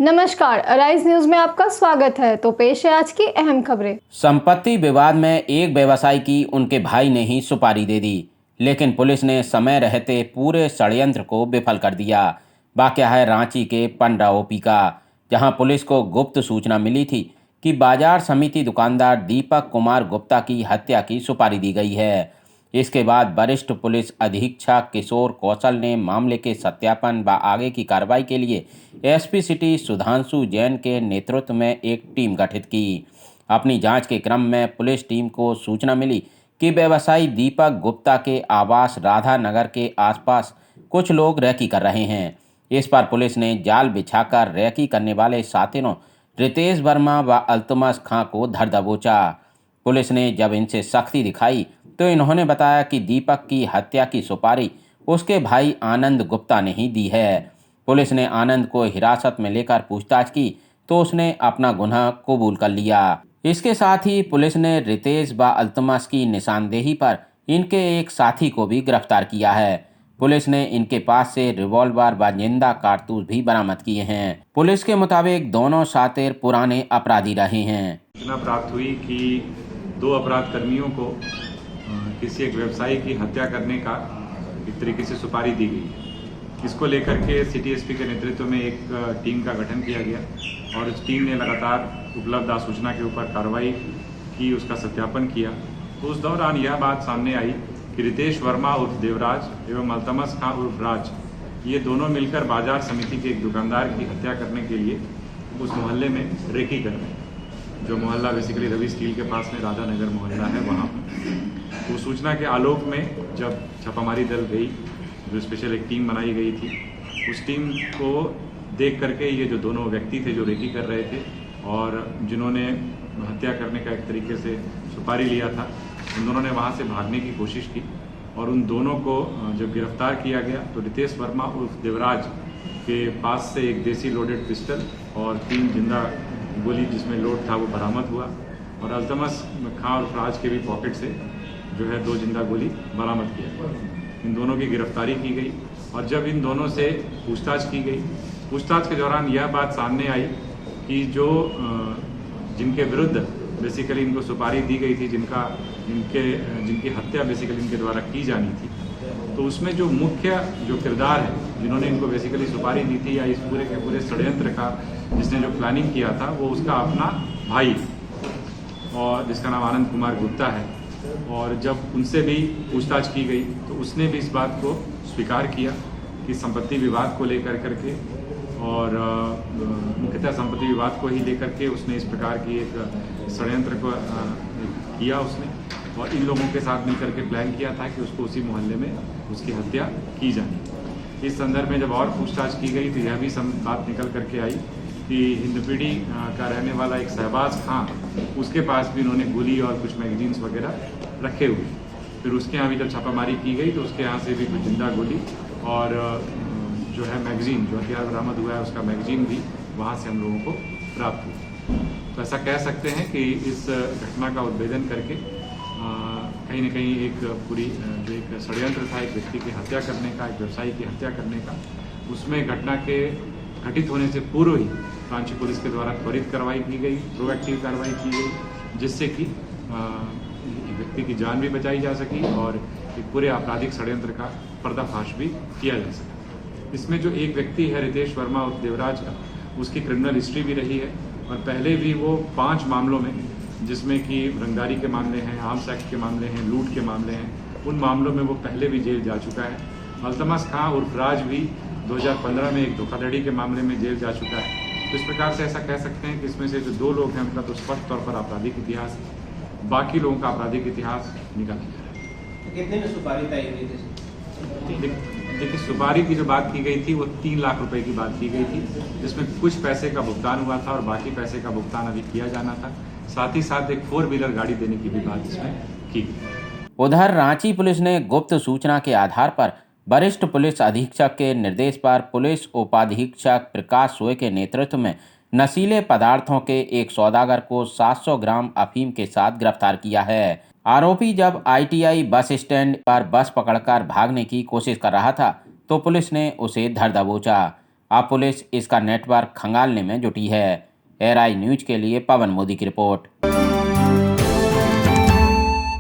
नमस्कार, arise news में आपका स्वागत है। तो पेश है आज की अहम खबरें। संपत्ति विवाद में एक व्यवसायी की उनके भाई ने ही सुपारी दे दी, लेकिन पुलिस ने समय रहते पूरे षड्यंत्र को विफल कर दिया। वाकया है रांची के पंडा ओपी का, जहां पुलिस को गुप्त सूचना मिली थी कि बाजार समिति दुकानदार दीपक कुमार गुप्ता की हत्या की सुपारी दी गई है। इसके बाद वरिष्ठ पुलिस अधीक्षक किशोर कौशल ने मामले के सत्यापन व आगे की कार्रवाई के लिए एसपी सिटी सुधांशु जैन के नेतृत्व में एक टीम गठित की। अपनी जांच के क्रम में पुलिस टीम को सूचना मिली कि व्यवसायी दीपक गुप्ता के आवास राधा नगर के आसपास कुछ लोग रैकी कर रहे हैं। इस पर पुलिस ने जाल बिछाकर रैकी करने वाले साथियों रितेश वर्मा व अल्तमस खां को धर दबोचा। पुलिस ने जब इनसे सख्ती दिखाई तो इन्होंने बताया कि दीपक की हत्या की सुपारी उसके भाई आनंद गुप्ता ने ही दी है। पुलिस ने आनंद को हिरासत में लेकर पूछताछ की तो उसने अपना गुनाह कबूल कर लिया। इसके साथ ही पुलिस ने रितेश व अल्तमस की निशानदेही पर इनके एक साथी को भी गिरफ्तार किया है। पुलिस ने इनके पास से रिवॉल्वर व जिंदा कारतूस भी बरामद किए हैं। पुलिस के मुताबिक दोनों शातिर पुराने अपराधी रहे हैं। सूचना प्राप्त हुई कि दो अपराध कर्मियों को किसी एक व्यवसायी की हत्या करने का एक तरीके से सुपारी दी गई। इसको लेकर के सिटी एसपी के नेतृत्व में एक टीम का गठन किया गया और इस टीम ने लगातार उपलब्ध सूचना के ऊपर कार्रवाई की, उसका सत्यापन किया। तो उस दौरान यह बात सामने आई कि रितेश वर्मा उर्फ देवराज एवं अल्तमस खां उर्फ राज, ये दोनों मिलकर बाजार समिति के एक दुकानदार की हत्या करने के लिए उस मोहल्ले में रेकी कर रहे हैं, जो मोहल्ला बेसिकली रवि स्टील के पास में राधा नगर मोहल्ला है। वहाँ तो सूचना के आलोक में जब छापामारी दल गई, जो स्पेशल एक टीम बनाई गई थी, उस टीम को देख करके ये जो दोनों व्यक्ति थे जो रेकी कर रहे थे और जिन्होंने हत्या करने का एक तरीके से सुपारी लिया था, उन दोनों ने वहाँ से भागने की कोशिश की और उन दोनों को जब गिरफ्तार किया गया तो रितेश वर्मा उर्फ देवराज के पास से एक देसी लोडेड पिस्टल और 3 जिंदा गोली जिसमें लोड था वो बरामद हुआ और अल्तमस खां उर्फ राज के भी पॉकेट से जो है 2 जिंदा गोली बरामद किया। इन दोनों की गिरफ्तारी की गई और जब इन दोनों से पूछताछ की गई, पूछताछ के दौरान यह बात सामने आई कि जो जिनके विरुद्ध बेसिकली इनको सुपारी दी गई थी, जिनकी हत्या बेसिकली इनके द्वारा की जानी थी, तो उसमें जो मुख्य जो किरदार है जिन्होंने इनको बेसिकली सुपारी दी थी या इस पूरे के पूरे षड्यंत्र का जिसने जो प्लानिंग किया था, वो उसका अपना भाई और जिसका नाम आनंद कुमार गुप्ता है। और जब उनसे भी पूछताछ की गई तो उसने भी इस बात को स्वीकार किया कि संपत्ति विवाद को लेकर करके और मुख्यतः संपत्ति विवाद को ही लेकर के उसने इस प्रकार की एक षड्यंत्र को किया उसने, और इन लोगों के साथ मिलकर के प्लान किया था कि उसको उसी मोहल्ले में उसकी हत्या की जानी। इस संदर्भ में जब और पूछताछ की गई तो यह भी बात निकल करके आई कि हिंदपीढ़ी का रहने वाला एक शहबाज खां, उसके पास भी इन्होंने गोली और कुछ मैगजीन्स वगैरह रखे हुए। फिर उसके यहाँ भी जब छापामारी की गई तो उसके यहाँ से भी कुछ जिंदा गोली और जो है मैगजीन, जो हथियार बरामद हुआ है उसका मैगजीन भी वहाँ से हम लोगों को प्राप्त हुआ। तो ऐसा कह सकते हैं कि इस घटना का उद्भेदन करके कहीं न कहीं एक पूरी जो एक षड्यंत्र था एक व्यक्ति की हत्या करने का, एक व्यवसायी की हत्या करने का, उसमें घटना के घटित होने से पूर्व ही रांची पुलिस के द्वारा त्वरित कार्रवाई की गई, प्रोएक्टिव कार्रवाई की गई, जिससे कि व्यक्ति की जान भी बचाई जा सकी और एक पूरे आपराधिक षड्यंत्र का पर्दाफाश भी किया जा सका। इसमें जो एक व्यक्ति है रितेश वर्मा और देवराज का, उसकी क्रिमिनल हिस्ट्री भी रही है और पहले भी वो 5 मामलों में, जिसमें कि रंगदारी के मामले हैं, आर्म्स एक्ट के मामले हैं, लूट के मामले हैं, उन मामलों में वो पहले भी जेल जा चुका है। अल्तमस खां उर्फ राज भी 2015 में एक धोखाधड़ी के मामले में जेल जा चुका है। तो इस प्रकार से ऐसा कह सकते हैं कि इसमें से जो 2 लोग हैं उनका तो स्पष्ट तौर पर आपराधिक इतिहास, बाकी लोगों का आपराधिक इतिहास निकाला जा रहा है। कितने में सुपारी तय हुई थी? देखिए, सुपारी की जो बात की गई थी वो 3 लाख रुपए की बात की गई थी, जिसमें कुछ पैसे का भुगतान हुआ था और बाकी पैसे का भुगतान अभी किया जाना था। साथ ही साथ एक 4 व्हीलर गाड़ी देने की भी बात इसमें की गई। उधर रांची पुलिस ने गुप्त सूचना के आधार पर वरिष्ठ पुलिस अधीक्षक के निर्देश पर पुलिस उपाधीक्षक प्रकाश सोय के नेतृत्व में नशीले पदार्थों के एक सौदागर को 700 ग्राम अफीम के साथ गिरफ्तार किया है। आरोपी जब आईटीआई बस स्टैंड पर बस पकड़कर भागने की कोशिश कर रहा था तो पुलिस ने उसे धर दबोचा। अब पुलिस इसका नेटवर्क खंगालने में जुटी है। एआरआई न्यूज के लिए पवन मोदी की रिपोर्ट।